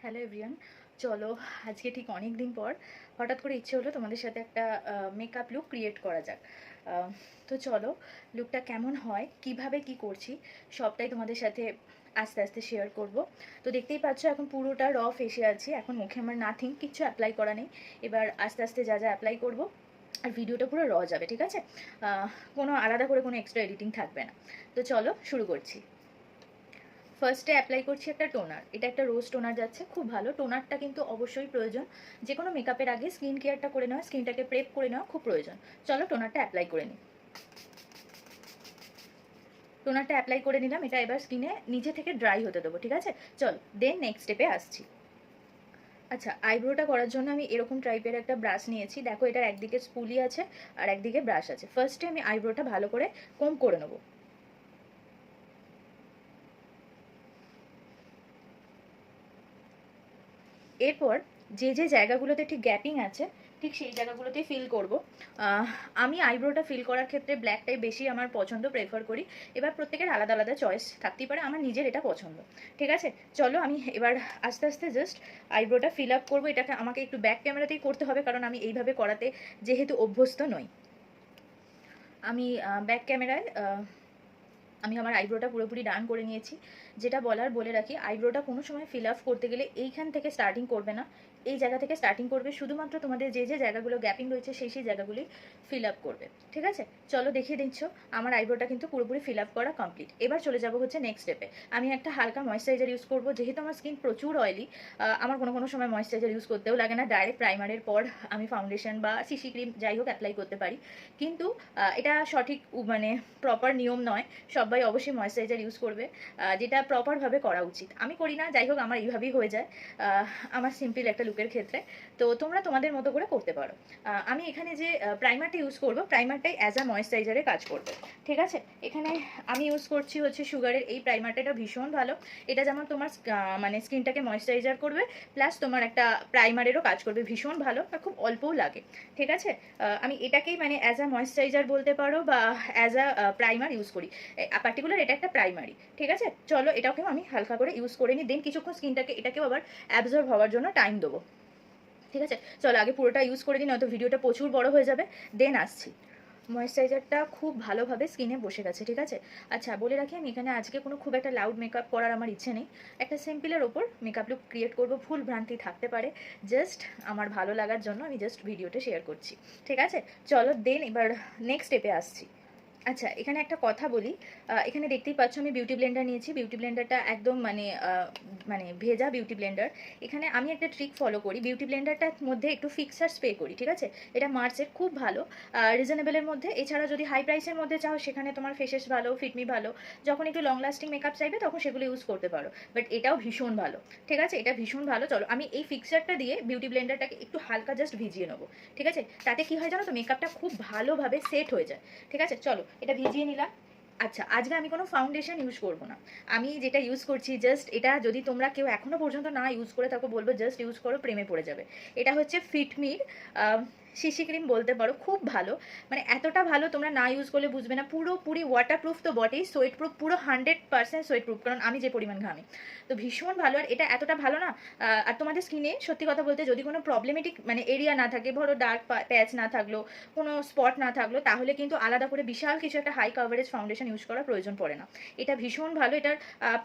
Hello everyone, চলো আজকে ঠিক অনেক দিন পর হঠাৎ করে ইচ্ছে হলো তোমাদের সাথে একটা মেকআপ লুক ক্রিয়েট করা যাক। তো চলো, লুকটা কেমন হয়, কিভাবে কি করছি সবটাই তোমাদের সাথে আস্তে আস্তে শেয়ার করব। তো দেখতেই পাচ্ছ এখন পুরোটা র ফেসে আছি, এখন মুখে আমার নাথিং, কিচ্ছু অ্যাপ্লাই করা নেই। এবার আস্তে আস্তে যা যা অ্যাপ্লাই করব আর ভিডিওটা পুরো র যাবে, ঠিক আছে? কোনো আলাদা করে কোনো এক্সট্রা এডিটিং থাকবে না। তো চলো শুরু করছি। ফার্স্টে অ্যাপ্লাই করছি একটা টোনার, এটা একটা রোজ টোনার যাচ্ছে, খুব ভালো। টোনারটা কিন্তু অবশ্যই প্রয়োজন, যে কোনো মেকআপের আগে স্কিন কেয়ারটা করে নেওয়া, স্কিনটাকে প্রেপ করে নেওয়া খুব প্রয়োজন। চলো টোনারটা অ্যাপ্লাই করে নিই। টোনারটা অ্যাপ্লাই করে নিলাম, এটা এবার স্কিনে নিচে থেকে ড্রাই হতে দেবো, ঠিক আছে? চল দেন নেক্সট স্টেপে আসছি। আচ্ছা, আইব্রোটা করার জন্য আমি এরকম টাইপের একটা ব্রাশ নিয়েছি, দেখো এটার একদিকে স্পুলি আছে আর একদিকে ব্রাশ আছে। ফার্স্টে আমি আইব্রোটা ভালো করে কোম করে নেবো। এরপর যে যে জায়গাগুলোতে ঠিক গ্যাপিং আছে ঠিক সেই জায়গাগুলোতে ফিল করব। আমি আইব্রোটা ফিল করার ক্ষেত্রে ব্ল্যাকটাই বেশি আমার পছন্দ, প্রেফার করি। এবার প্রত্যেকের আলাদা আলাদা চয়েস থাকতেই পারে, আমার নিজের এটা পছন্দ, ঠিক আছে? চলো আমি এবার আস্তে আস্তে জাস্ট আইব্রোটা ফিল আপ করবো। এটাকে আমাকে একটু ব্যাক ক্যামেরাতেই করতে হবে, কারণ আমি এইভাবে করাতে যেহেতু অভ্যস্ত নই। আমি ব্যাক ক্যামেরায় আমি আমার আইব্রোটা পুরোপুরি ডান করে নিয়েছি। যেটা বলার বলে রাখি, আইব্রোটা কোনো সময় ফিল আপ করতে গেলে এইখান থেকে স্টার্টিং করবে না, এই জায়গা থেকে স্টার্টিং করবে। শুধুমাত্র তোমাদের যে যে জায়গাগুলো গ্যাপিং রয়েছে সেই সেই জায়গাগুলি ফিল আপ করবে, ঠিক আছে? চলো দেখিয়ে দিচ্ছ, আমার আইব্রোটা কিন্তু পুরোপুরি ফিল আপ করা কমপ্লিট। এবার চলে যাবো হচ্ছে নেক্সট স্টেপে। আমি একটা হালকা ময়েশ্চারাইজার ইউজ করবো, যেহেতু আমার স্কিন প্রচুর অয়েলি। আমার কোনো কোনো সময় ময়েশ্চারাইজার ইউজ করতেও লাগে না, ডাইরেক্ট প্রাইমারের পর আমি ফাউন্ডেশন বা সিসি ক্রিম যাই হোক অ্যাপ্লাই করতে পারি। কিন্তু এটা সঠিক মানে প্রপার নিয়ম নয়, সবাই অবশ্যই ময়েশ্চারাইজার ইউজ করবে, যেটা প্রপারভাবে করা উচিত। আমি করি না, যাই হোক আমার এইভাবেই হয়ে যায় আমার সিম্পল একটা লুকের ক্ষেত্রে। তো তোমরা তোমাদের মতো করে করতে পারো। আমি এখানে যে প্রাইমারটা ইউজ করব, প্রাইমারটাই অ্যাজ আ ময়েশ্চারাইজারে কাজ করবে, ঠিক আছে? এখানে আমি ইউজ করছি হচ্ছে সুগারের এই প্রাইমারটা, এটা ভীষণ ভালো। এটা যেমন তোমার মানে স্কিনটাকে ময়েশ্চারাইজার করবে, প্লাস তোমার একটা প্রাইমারেরও কাজ করবে, ভীষণ ভালো আর খুব অল্পও লাগে, ঠিক আছে? আমি এটাকেই মানে অ্যাজ আ ময়েশ্চারাইজার বলতে পারো বা অ্যাজ আ প্রাইমার ইউজ করি। পার্টিকুলার এটা একটা প্রাইমারি, ঠিক আছে? চলো এটাকেও আমি হালকা করে ইউজ করে নিই, দেন কিছুক্ষণ স্কিনটাকে এটাকেও আবার অ্যাবজর্ব হওয়ার জন্য টাইম দেবো, ঠিক আছে? চলো আগে পুরোটা ইউজ করে দিই, নয়তো ভিডিওটা প্রচুর বড় হয়ে যাবে। দেন আসছি। ময়েশ্চারাইজারটা খুব ভালোভাবে স্কিনে বসে গেছে, ঠিক আছে? আচ্ছা বলে রাখি, আমি এখানে আজকে কোনো খুব একটা লাউড মেকআপ করার আমার ইচ্ছে নেই, একটা সিম্পলের ওপর মেকআপ লুক ক্রিয়েট করবো। ভুল ভ্রান্তি থাকতে পারে, জাস্ট আমার ভালো লাগার জন্য আমি জাস্ট ভিডিওটা শেয়ার করছি, ঠিক আছে? চলো দেন এবার নেক্সট স্টেপে আসছি। আচ্ছা এখানে একটা কথা বলি, এখানে দেখতেই পাচ্ছ আমি বিউটি ব্লেন্ডার নিয়েছি। বিউটি ব্লেন্ডারটা একদম মানে ভেজা বিউটি ব্লেন্ডার। এখানে আমি একটা ট্রিক ফলো করি, বিউটি ব্লেন্ডারটার মধ্যে একটু ফিক্সার স্প্রে করি, ঠিক আছে? এটা মার্চের, খুব ভালো, রিজনেবলের মধ্যে। এছাড়া যদি হাই প্রাইসের মধ্যে চাও, সেখানে তোমার ফেসেস ভালো, ফিটমি ভালো, যখন একটু লং লাস্টিং মেকআপ চাইবে তখন সেগুলো ইউজ করতে পারো। বাট এটাও ভীষণ ভালো, ঠিক আছে? এটা ভীষণ ভালো। চলো আমি এই ফিক্সারটা দিয়ে বিউটি ব্লেন্ডারটাকে একটু হালকা জাস্ট ভিজিয়ে নেবো, ঠিক আছে? তাতে কি হয় জানো তো, মেকআপটা খুব ভালোভাবে সেট হয়ে যায়, ঠিক আছে? চলো এটা ভিজিয়ে নিলাম। আচ্ছা আজকে আমি কোনো ফাউন্ডেশন ইউজ করব না, আমি যেটা ইউজ করছি জাস্ট এটা, যদি তোমরা কেউ এখনো পর্যন্ত না ইউজ করে থাকো বলবো জাস্ট ইউজ করো, প্রেমে পড়ে যাবে। এটা হচ্ছে ফিটমির সিসি ক্রিম বলতে পারো, খুব ভালো। মানে এতটা ভালো তোমরা না ইউজ করলে বুঝবে না। পুরোপুরি ওয়াটারপ্রুফ তো বটেই, সোয়েট প্রুফ, পুরো 100% সোয়েট প্রুফ, কারণ আমি যে পরিমাণ ঘামি। তো ভীষণ ভালো। আর এটা এতটা ভালো না, আর তোমাদের স্কিনে সত্যি কথা বলতে যদি কোনো প্রবলেমেটিক মানে এরিয়া না থাকে, ধরো ডার্ক প্যাচ না থাকলো, কোনো স্পট না থাকলো, তাহলে কিন্তু আলাদা করে বিশাল কিছু একটা হাই কাভারেজ ফাউন্ডেশন ইউজ করার প্রয়োজন পড়ে না। এটা ভীষণ ভালো। এটার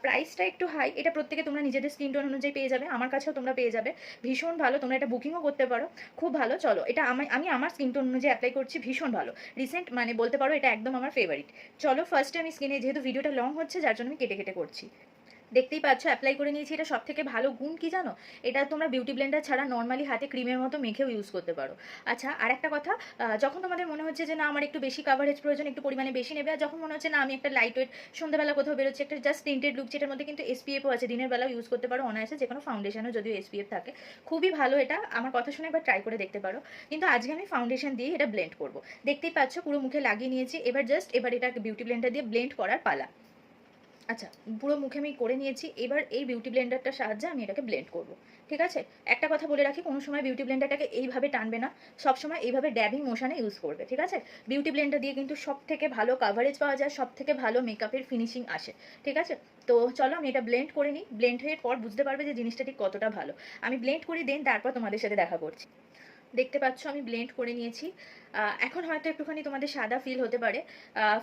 প্রাইসটা একটু হাই, এটা প্রত্যেকে তোমরা নিজেদের স্কিন টোন অনুযায়ী পেয়ে যাবে, আমার কাছেও তোমরা পেয়ে যাবে। ভীষণ ভালো, তোমরা এটা বুকিংও করতে পারো, খুব ভালো। চলো এটা আমি আমার স্কিন টোন অনুযায়ী অ্যাপ্লাই করছি, ভীষণ ভালো। রিসেন্ট মানে বলতে পারো এটা একদম আমার ফেভারিট। চলো ফার্স্টে আমি স্কিনে, যেহেতু ভিডিওটা লং হচ্ছে যার জন্য আমি কেটে কেটে করছি। দেখতেই পাচ্ছ অ্যাপ্লাই করে নিয়েছি। এটা সব থেকে ভালো গুণ কি জানো, এটা তোমরা বিউটি ব্লেন্ডার ছাড়া নর্মালি হাতে ক্রিমের মতো মেখেও ইউজ করতে পারো। আচ্ছা আর একটা কথা, যখন তোমাদের মনে হচ্ছে যে না আমার একটু বেশি কাভারেজ প্রয়োজন, একটু পরিমাণে বেশি নেবে, আর যখন মনে হচ্ছে না আমি একটা লাইট ওয়েট সন্ধ্যাবেলা কোথাও বেরোচ্ছি, একটা জাস্ট টিন্টেড লুক, যেটার মধ্যে কিন্তু এসপিএফও আছে, দিনের বেলাও ইউজ করতে পারো অনায়াসে, যে কোনো ফাউন্ডেশনও যদিও এসপিএফ থাকে, খুবই ভালো। এটা আমার কথা শুনে একবার ট্রাই করে দেখতে পারো। কিন্তু আজকে আমি ফাউন্ডেশন দিয়ে এটা ব্লেন্ড করবো। দেখতেই পাচ্ছ পুরো মুখে লাগিয়ে নিয়েছি, এবার জাস্ট এবার এটা বিউটি ব্লেন্ডার দিয়ে ব্লেন্ড করার পালা। আচ্ছা, পুরো মুখে আমি করে নিয়েছি। এবার এই বিউটি ব্লেন্ডারটার সাহায্যে আমি এটাকে ব্লেন্ড করব। ঠিক আছে? একটা কথা বলে রাখি, কোনো সময় বিউটি ব্লেন্ডারটাকে এইভাবে টানবে না। সবসময় এইভাবে ড্যাবিং মোশনে ইউজ করবে। ঠিক আছে? বিউটি ব্লেন্ডার দিয়ে কিন্তু সবথেকে ভালো কাভারেজ পাওয়া যায়, সবথেকে ভালো মেকআপের ফিনিশিং আসে। ঠিক আছে? তো চলো আমি এটা ব্লেন্ড করে নিই। ব্লেন্ড হয়ে পর বুঝতে পারবে যে জিনিসটা ঠিক কতটা ভালো। আমি ব্লেন্ড করি, দেন তারপর তোমাদের সাথে দেখা করছি। দেখতে পাচ্ছ আমি ব্লেন্ড করে নিয়েছি। এখন হয়তো একটুখানি তোমাদের সাদা ফিল হতে পারে।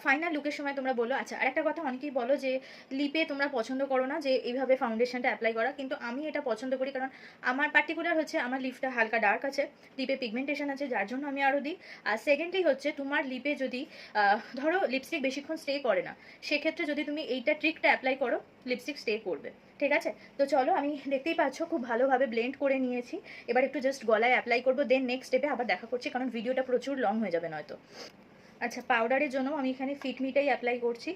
ফাইনাল লুকের সময় তোমরা বলো। আচ্ছা, আরেকটা কথা, অনেকেই বলো যে লিপে তোমরা পছন্দ করো না যে এইভাবে ফাউন্ডেশনটা অ্যাপ্লাই করা, কিন্তু আমি এটা পছন্দ করি, কারণ আমার পার্টিকুলার হচ্ছে আমার লিপটা হালকা ডার্ক আছে, লিপে পিগমেন্টেশন আছে, যার জন্য আমি আরও দিই। আর সেকেন্ডলি হচ্ছে তোমার লিপে যদি ধরো লিপস্টিক বেশিক্ষণ স্টে করে না, সেক্ষেত্রে যদি তুমি এইটা ট্রিকটা অ্যাপ্লাই করো, লিপস্টিক স্টে করবে। ঠিক আছে? তো চলো, আমি দেখতেই পাচ্ছ খুব ভালোভাবে ব্লেন্ড করে নিয়েছি। এবার একটু জাস্ট গলায় অ্যাপ্লাই করবো, দেন নেক্সট স্টেপে আবার দেখা করছি, কারণ ভিডিওটা প্রচুর লং হয়ে যাবে নয়তো। আচ্ছা, পাউডারের জন্য আমি এখানে ফিটমিটাই অ্যাপ্লাই করছি।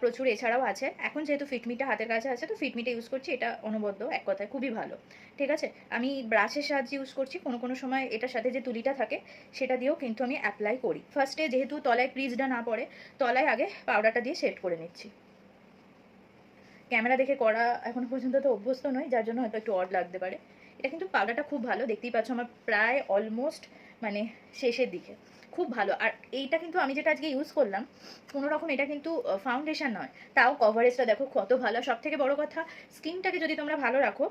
প্রচুর এছাড়াও আছে, এখন যেহেতু ফিটমিটা হাতের কাছে আছে তো ফিটমিটা ইউজ করছি। এটা অনবদ্য, এক কথায় খুবই ভালো। ঠিক আছে? আমি ব্রাশের সাহায্যে ইউজ করছি, কোনো কোনো সময় এটার সাথে যে তুলিটা থাকে সেটা দিয়েও কিন্তু আমি অ্যাপ্লাই করি। ফার্স্টে যেহেতু তলায় ক্রিজটা না পড়ে, তলায় আগে পাউডারটা দিয়ে সেট করে নিচ্ছি। ক্যামেরা দেখে করা এখনো পর্যন্ত তো অভ্যস্ত নয়, যার জন্য হয়তো একটু অড লাগতে পারে। এটা কিন্তু পাউডারটা খুব ভালো, দেখতেই পাচ্ছ আমার প্রায় অলমোস্ট মানে শেষের দিকে। খুব ভালো। আর এইটা কিন্তু আমি যেটা আজকে ইউজ করলাম, কোনো রকম এটা কিন্তু ফাউন্ডেশন নয়, তাও কভারেজটা দেখো কত ভালো। সব থেকে বড় কথা, স্কিনটাকে যদি তোমরা ভালো রাখো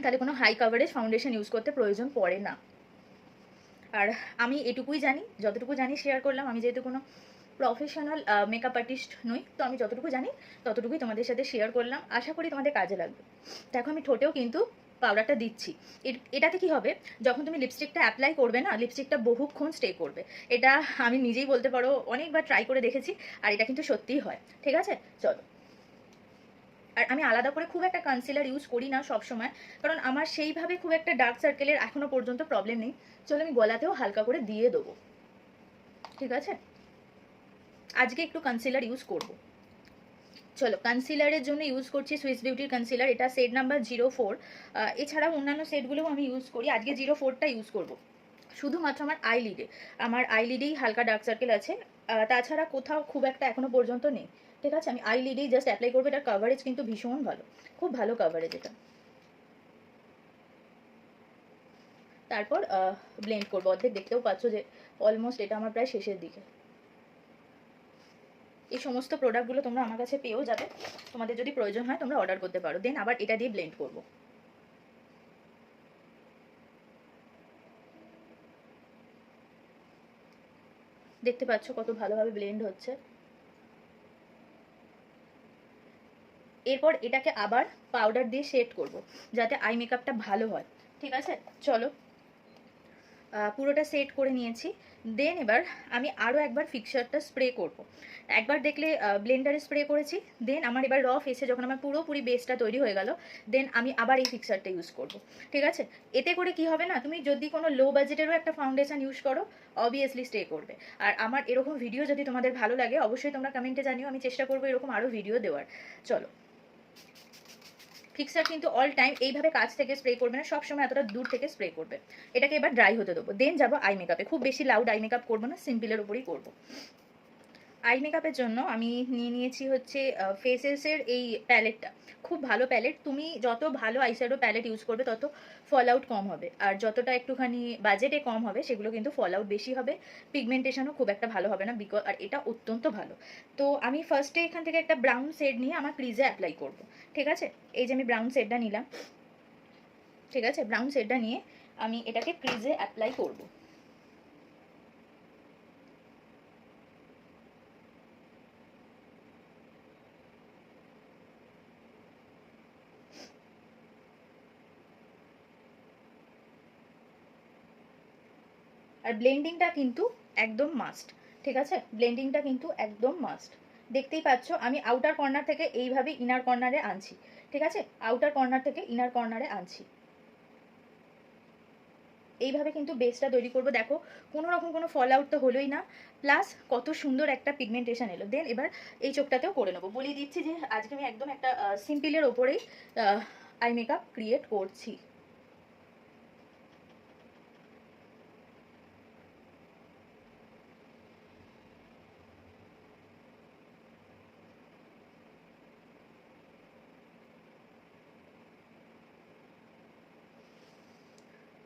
তাহলে কোনো হাই কভারেজ ফাউন্ডেশন ইউজ করতে প্রয়োজন পড়ে না। আর আমি এটুকুই জানি, যতটুকু জানি শেয়ার করলাম। আমি যেহেতু কোনো প্রফেশনাল মেকআপ আর্টিস্ট নই, তো আমি যতটুকু জানি ততটুকুই তোমাদের সাথে শেয়ার করলাম। আশা করি তোমাদের কাজে লাগবে। দেখো আমি ঠোঁটেও কিন্তু পাউডারটা দিচ্ছি। এটাতে কি হবে, যখন তুমি লিপস্টিকটা অ্যাপ্লাই করবে না, লিপস্টিকটা বহুক্ষণ স্টে করবে। এটা আমি নিজেই বলতে পারো, অনেকবার ট্রাই করে দেখেছি, আর এটা কিন্তু সত্যিই হয়। ঠিক আছে? চলো। আর আমি আলাদা করে খুব একটা কনসিলার ইউজ করি না সব সময়, কারণ আমার সেইভাবে খুব একটা ডার্ক সার্কেলের এখনো পর্যন্ত প্রবলেম নেই। চলো আমি গলাতেও হালকা করে দিয়ে দেবো। ঠিক আছে? আজকে একটু কনসিলার ইউজ করব। চলো, কনসিলারের জন্য ইউজ করছি সুইস বিউটির কনসিলার, এটা সেট নাম্বার 04। এছাড়াও অন্যান্য সেটগুলোও আমি ইউজ করি, আজকে 04টা ইউজ করব। শুধুমাত্র আমার আইলিডেই হালকা ডার্ক সার্কেল আছে। তাছাড়া কোথাও খুব একটা এখনো পর্যন্ত নেই। ঠিক আছে? আমি আইলিডেই জাস্ট অ্যাপ্লাই করবো। এটার কাভারেজ কিন্তু ভীষণ ভালো, খুব ভালো কাভারেজ এটা। তারপর ব্লেন্ড করবো। অর্ধেক দেখতেও পাচ্ছ যে অলমোস্ট এটা আমার প্রায় শেষের দিকে। এই সমস্ত প্রোডাক্টগুলো তোমরা আমার কাছে পেয়েও যাবে, তোমাদের যদি প্রয়োজন হয় তোমরা অর্ডার করতে পারো। দেন আবার এটা দিয়ে ব্লেন্ড করব। দেখতে পাচ্ছ কত ভালোভাবে ব্লেন্ড হচ্ছে। এরপর এটাকে আবার পাউডার দিয়ে শেড করব, যাতে আই মেকআপটা ভালো হয়। ঠিক আছে? চলো, পুরোটা সেট করে নিয়েছি। দেন এবার আমি আরও একবার ফিক্সারটা স্প্রে করব। একবার দেখলে ব্লেন্ডারে স্প্রে করেছি, দেন আমার এবার র ফেসে যখন আমার পুরোপুরি বেসটা তৈরি হয়ে গেল, দেন আমি আবার এই ফিক্সারটা ইউজ করব। ঠিক আছে? এতে করে কি হবে না, তুমি যদি কোনো লো বাজেটেরও একটা ফাউন্ডেশন ইউজ করো, অবভিয়াসলি স্টে করবে। আর আমার এরকম ভিডিও যদি তোমাদের ভালো লাগে, অবশ্যই তোমরা কমেন্টে জানিও, আমি চেষ্টা করবো এরকম আরও ভিডিও দেওয়ার। চলো, ফিক্সার কিন্তু অল টাইম এইভাবে কাছ থেকে স্প্রে করবে না, সবসময় এতটা দূর থেকে স্প্রে করবে। এটাকে এবার ড্রাই হতে দেবো, দেন যাবো আই মেকআপে। খুব বেশি লাউড আই মেকআপ করবো না, সিম্পলের উপরেই করবো। আই মেকআপের জন্য আমি নিয়ে নিয়েছি হচ্ছে ফেসেসের এই প্যালেটটা। খুব ভালো প্যালেট। তুমি যত ভালো আইশ্যাডো প্যালেট ইউজ করবে তত ফল আউট কম হবে, আর যতটা একটুখানি বাজেটে কম হবে সেগুলো কিন্তু ফল আউট বেশি হবে, পিগমেন্টেশনও খুব একটা ভালো হবে না। আর এটা অত্যন্ত ভালো। তো আমি ফার্স্টে এখান থেকে একটা ব্রাউন শেড নিয়ে আমার ক্রিজে অ্যাপ্লাই করব। ঠিক আছে? এই যে আমি ব্রাউন শেডটা নিলাম। ঠিক আছে? ব্রাউন শেডটা নিয়ে আমি এটাকে ক্রিজে অ্যাপ্লাই করব। আর ব্লেন্ডিংটা কিন্তু একদম মাস্ট। ঠিক আছে? ব্লেন্ডিংটা কিন্তু একদম মাস্ট। দেখতেই পাচ্ছ আমি আউটার কর্নার থেকে এইভাবে ইনার কর্নারে আনছি। ঠিক আছে? আউটার কর্নার থেকে ইনার কর্নারে আনছি। এইভাবে কিন্তু বেসটা তৈরি করব। দেখো কোনো রকম কোনো ফল আউট তো হলোই না, প্লাস কত সুন্দর একটা পিগমেন্টেশন এলো। দেন এবার এই চোখটাতেও করে নেবো। বলে দিচ্ছি যে আজকে আমি একদম একটা সিম্পলের ওপরেই আই মেকআপ ক্রিয়েট করছি।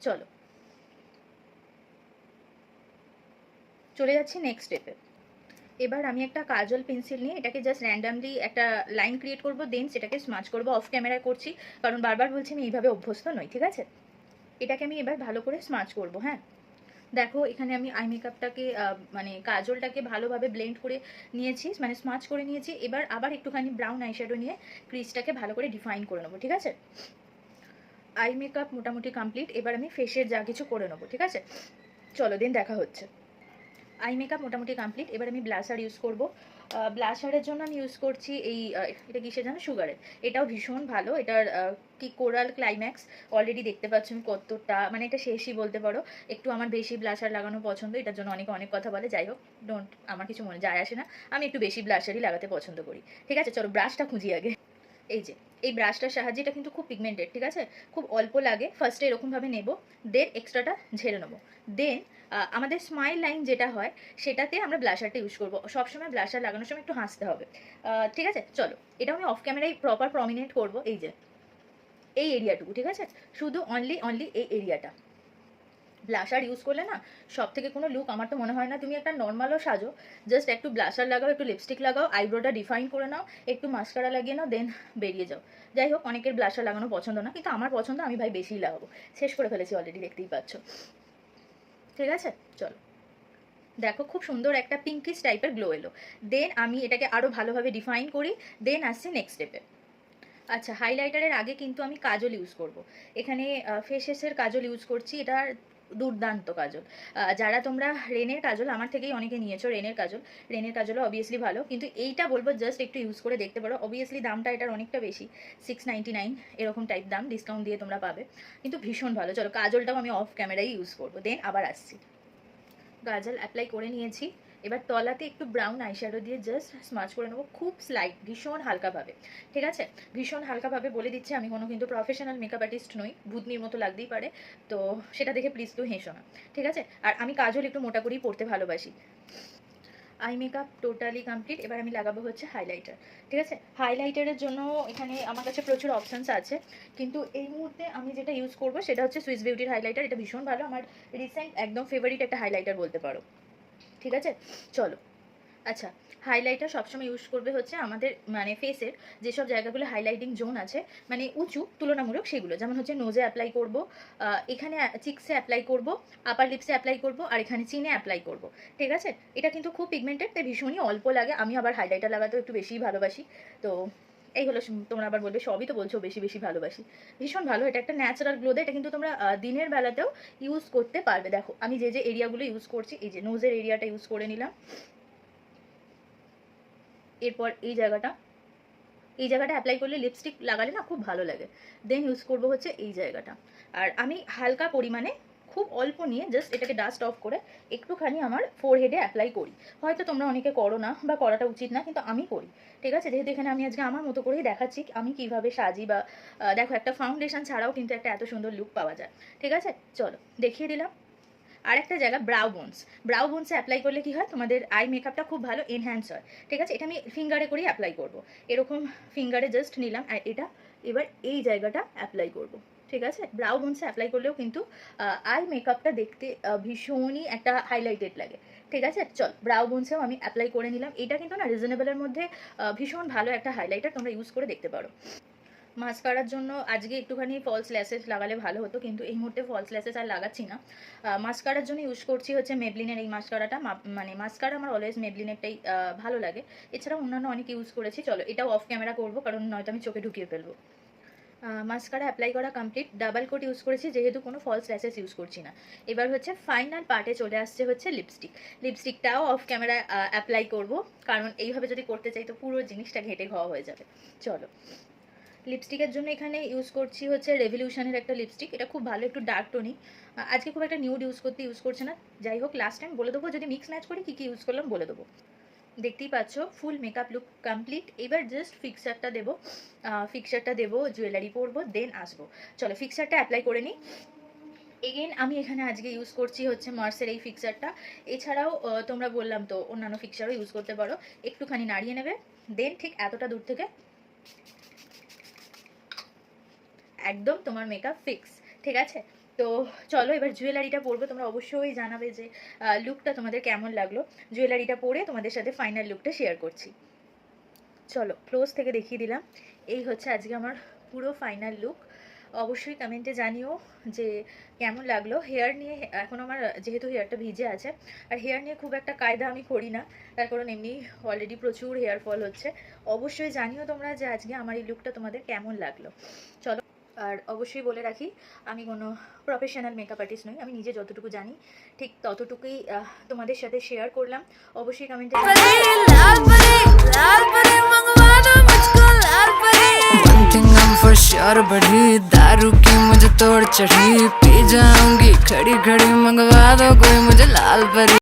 চলো চলে যাচ্ছি নেক্সট স্টেপে। এবার আমি একটা কাজল পেন্সিল নিয়ে এটাকে জাস্ট র্যান্ডামলি একটা লাইন ক্রিয়েট করবো, দেন সেটাকে স্মাচ করবো। অফ ক্যামেরায় করছি কারণ বারবার বলছি আমি এইভাবে অভ্যস্ত নই, ঠিক আছে? এটাকে আমি এবার ভালো করে স্মাচ করবো। হ্যাঁ, দেখো এখানে আমি আই মেকআপটাকে মানে কাজলটাকে ভালোভাবে ব্লেন্ড করে নিয়েছি, মানে স্মাচ করে নিয়েছি। এবার আবার একটুখানি ব্রাউন আইশ্যাডো নিয়ে ক্রিজটাকে ভালো করে ডিফাইন করে নেবো, ঠিক আছে? আই মেকআপ মোটামুটি কমপ্লিট। এবার আমি ফেসের যা কিছু করে নেবো, ঠিক আছে? চলো দিন দেখা হচ্ছে। আই মেকআপ মোটামুটি কমপ্লিট। এবার আমি ব্লাশার ইউজ করব। ব্লাশারের জন্য আমি ইউজ করছি এই এটা কিসে জানো, সুগারের। এটাও ভীষণ ভালো। এটার কি কোরাল ক্লাইম্যাক্স অলরেডি দেখতে পাচ্ছ আমি কতটা, মানে এটা শেষই বলতে পারো। একটু আমার বেশি ব্লাশার লাগানো পছন্দ, এটার জন্য অনেকে অনেক কথা বলে, যাই হোক ডোন্ট, আমার কিছু মনে যায় আসে না। আমি একটু বেশি ব্লাশারই লাগাতে পছন্দ করি, ঠিক আছে? চলো ব্রাশটা খুঁজি আগে। এই যে এই ব্রাশটার সাহায্যে, এটা কিন্তু খুব পিগমেন্টেড, ঠিক আছে? খুব অল্প লাগে। ফার্স্টে এরকমভাবে নেব, দেন এক্সট্রাটা ঝেড়ে নেবো। দেন আমাদের স্মাইল লাইন যেটা হয় সেটাতে আমরা ব্লাশারটা ইউজ করবো। সবসময় ব্লাশার লাগানোর সময় একটু হাসতে হবে, ঠিক আছে? চলো এটা আমি অফ ক্যামেরায় প্রপার প্রমিনেন্ট করবো। এই যে এই এরিয়াটুকু, ঠিক আছে? শুধু অনলি এই এরিয়াটা। ব্লাশার ইউজ করলে না সব থেকে কোনো লুক আমার তো মনে হয় না, তুমি একটা নর্মালও সাজো, জাস্ট একটু ব্লাশার লাগাও, একটু লিপস্টিক লাগাও, আইব্রোটা ডিফাইন করে নাও, একটু মাস্কারা লাগিয়ে নাও, দেন বেরিয়ে যাও। যাই হোক, অনেকের ব্লাশার লাগানো পছন্দ না, কিন্তু আমার পছন্দ, আমি ভাই বেশিই লাগাবো। শেষ করে ফেলেছি অলরেডি, দেখতেই পাচ্ছ, ঠিক আছে? চলো দেখো খুব সুন্দর একটা পিঙ্কিশ টাইপের গ্লো এলো। দেন আমি এটাকে আরও ভালোভাবে ডিফাইন করি, দেন আসছি নেক্সট স্টেপে। আচ্ছা, হাইলাইটারের আগে কিন্তু আমি কাজল ইউজ করব। এখানে ফেসেসের কাজল ইউজ করছি, এটা দুর্দান্ত কাজল। যারা তোমরা রেনের কাজল আমার থেকেই অনেকে নিয়েছো, রেনের কাজল, রেনের কাজলও অবভিয়াসলি ভালো, কিন্তু এইটা বলবো জাস্ট একটু ইউজ করে দেখতে পারো। অবভিয়াসলি দামটা এটার অনেকটা বেশি, 699 এরকম টাইপ দাম, ডিসকাউন্ট দিয়ে তোমরা পাবে, কিন্তু ভীষণ ভালো। চলো কাজলটাও আমি অফ ক্যামেরায় ইউজ করবো, দেন আবার আসছি। কাজল অ্যাপ্লাই করে নিয়েছি। এবার তলাতে একটু ব্রাউন আইশ্যাডো দিয়ে জাস্ট স্মাচ করে নেবো, খুব স্লাইট, ভীষণ হালকাভাবে, ঠিক আছে? ভীষণ হালকাভাবে বলে দিচ্ছি, আমি কোনো কিন্তু প্রফেশনাল মেকআপ আর্টিস্ট নই, ভূতনির মতো লাগতেই পারে, তো সেটা দেখে প্লিজ কেউ হেসো না, ঠিক আছে? আর আমি কাজল একটু মোটা করেই পড়তে ভালোবাসি। Eye makeup totally complete. এবার আমি লাগাবো হচ্ছে হাইলাইটার, ঠিক আছে? হাইলাইটারের জন্য এখানে আমার কাছে প্রচুর অপশানস আছে, কিন্তু এই মুহূর্তে আমি যেটা ইউজ করবো সেটা হচ্ছে সুইস বিউটির হাইলাইটার। এটা ভীষণ ভালো, আমার রিসেন্ট একদম ফেভারিট একটা হাইলাইটার বলতে পারো, ঠিক আছে? চলো আচ্ছা, হাইলাইটার সবসময় ইউজ করবে হচ্ছে আমাদের মানে ফেসের যেসব জায়গাগুলো হাইলাইটিং জোন আছে, মানে উঁচু তুলনামূলক, সেগুলো যেমন হচ্ছে নোজে অ্যাপ্লাই করব, এখানে চিক্সে অ্যাপ্লাই করব, আপার লিপসে অ্যাপ্লাই করব, আর এখানে চিনে অ্যাপ্লাই করব, ঠিক আছে? এটা কিন্তু খুব পিগমেন্টেড, তাই ভীষণই অল্প লাগে। আমি আবার হাইলাইটার লাগাতেও একটু বেশিই ভালোবাসি, তো এই হলো। তোমরা আবার বলবে সবই তো বলছো বেশি বেশি ভালোবাসি, ভীষণ ভালো। এটা একটা ন্যাচারাল গ্লো দেয়, এটা কিন্তু তোমরা দিনের বেলাতেও ইউজ করতে পারবে। দেখো আমি যে এরিয়াগুলো ইউজ করছি, এই যে নোজের এরিয়াটা ইউজ করে নিলাম, এরপর এই জায়গাটা অ্যাপ্লাই করলে লিপস্টিক লাগালে না খুব ভালো লাগে। দেন ইউজ করবো হচ্ছে এই জায়গাটা। আর আমি হালকা পরিমাণে খুব অল্প নিয়ে জাস্ট এটাকে ডাস্ট অফ করে একটুখানি আমার ফোরহেডে অ্যাপ্লাই করি। হয়তো তোমরা অনেকে করো না বা করাটা উচিত না, কিন্তু আমি করি, ঠিক আছে? যেহেতু এখানে আমি আজকে আমার মতো করেই দেখাচ্ছি আমি কিভাবে সাজি, বা দেখো একটা ফাউন্ডেশন ছাড়াও কিন্তু একটা এত সুন্দর লুক পাওয়া যায়, ঠিক আছে? চলো দেখিয়ে দিলাম। আর একটা জায়গা ব্রাউ বোনসে অ্যাপ্লাই করলে কি হয়, তোমাদের আই মেকআপটা খুব ভালো এনহ্যান্স হয়, ঠিক আছে? এটা আমি ফিঙ্গারে করেই অ্যাপ্লাই করব। এরকম ফিঙ্গারে জাস্ট নিলাম, আর এটা এবার এই জায়গাটা অ্যাপ্লাই করব, ঠিক আছে? ব্রাউ বোনসে অ্যাপ্লাই করলেও কিন্তু আই মেকআপটা দেখতে ভীষণই একটা হাইলাইটেড লাগে, ঠিক আছে? চল ব্রাউ বোনসেও আমি অ্যাপ্লাই করে নিলাম। এটা কিন্তু না রিজনেবলের মধ্যে ভীষণ ভালো একটা হাইলাইটার, তোমরা ইউজ করে দেখতে পারো। মাস্কারার জন্য আজকে একটুখানি ফলস ল্যাশেস লাগালে ভালো হতো, কিন্তু এই মুহূর্তে ফলস ল্যাশেস আর লাগাচ্ছি না। মাস্কারার জন্য ইউজ করছি হচ্ছে মেবলিনের এই মাস্কারাটা। মানে মাস্কারা আমার অলওয়েজ মেবলিনেরটাই ভালো লাগে, এছাড়াও অন্যান্য অনেক ইউজ করেছি। চলো এটাও অফ ক্যামেরা করবো, কারণ নয়তো আমি চোখে ঢুকিয়ে ফেলবো। মাস্কারা অ্যাপ্লাই করা কমপ্লিট, ডাবল কোট ইউজ করেছি যেহেতু কোনো ফলস ল্যাশেস ইউজ করছি না। এবার হচ্ছে ফাইনাল পার্টে চলে আসছে হচ্ছে লিপস্টিকটাও অফ ক্যামেরা অ্যাপ্লাই করব, কারণ এইভাবে যদি করতে চাই তো পুরো জিনিসটা ঘেটে ঘওয়া হয়ে যাবে। চলো লিপস্টিকের জন্য এখানে ইউজ করছি হচ্ছে রেভলিউশনের একটা লিপস্টিক, এটা খুব ভালো, একটু ডার্ক টোনি। আজকে খুব একটা নিউড ইউজ করছে না, যাই হোক লাস্ট টাইম বলে দেবো, যদি মিক্স ম্যাচ করি কী কী ইউজ করলাম বলে দেবো। দেখতেই পাচ্ছ ফুল মেকআপ লুক কমপ্লিট। এবার জাস্ট ফিক্সারটা দেবো, জুয়েলারি পরবো, দেন আসবো। চলো ফিক্সারটা অ্যাপ্লাই করে নিই। এগেন আমি এখানে আজকে ইউজ করছি হচ্ছে মার্সের এই ফিক্সারটা, এছাড়াও তোমরা বললাম তো অন্যান্য ফিক্সারও ইউজ করতে পারো। একটুখানি নাড়িয়ে নেবে, দেন ঠিক এতটা দূর থেকে একদম তোমার মেকআপ ফিক্স, ঠিক আছে? তো চলো এবার জুয়েলারিটা পরবো। তোমরা অবশ্যই জানাবে যে লুকটা তোমাদের কেমন লাগলো। জুয়েলারিটা পরে তোমাদের সাথে ফাইনাল লুকটা শেয়ার করছি। চলো ক্লোজ থেকে দেখিয়ে দিলাম। এই হচ্ছে আজকে আমার পুরো ফাইনাল লুক। অবশ্যই কমেন্টে জানিও যে কেমন লাগলো। হেয়ার নিয়ে এখন আমার যেহেতু হেয়ারটা ভিজে আছে, আর হেয়ার নিয়ে খুব একটা কায়দা আমি করি না, তার কারণ এমনি অলরেডি প্রচুর হেয়ার ফল হচ্ছে। অবশ্যই জানিও তোমরা যে আজকে আমার এই লুকটা তোমাদের কেমন লাগলো। চলো, আর অবশ্যই বলে রাখি আমি কোনো প্রফেশনাল মেকআপ আর্টিস্ট নই, আমি নিজে যতটুকু জানি ঠিক ততটুকুই তোমাদের সাথে শেয়ার করলাম। অবশ্যই কমেন্টে श्योर बढ़ी दारू की मुझे तोड़ चढ़ी पी जाऊंगी खड़ी खड़ी मंगवा दो कोई मुझे लाल परी।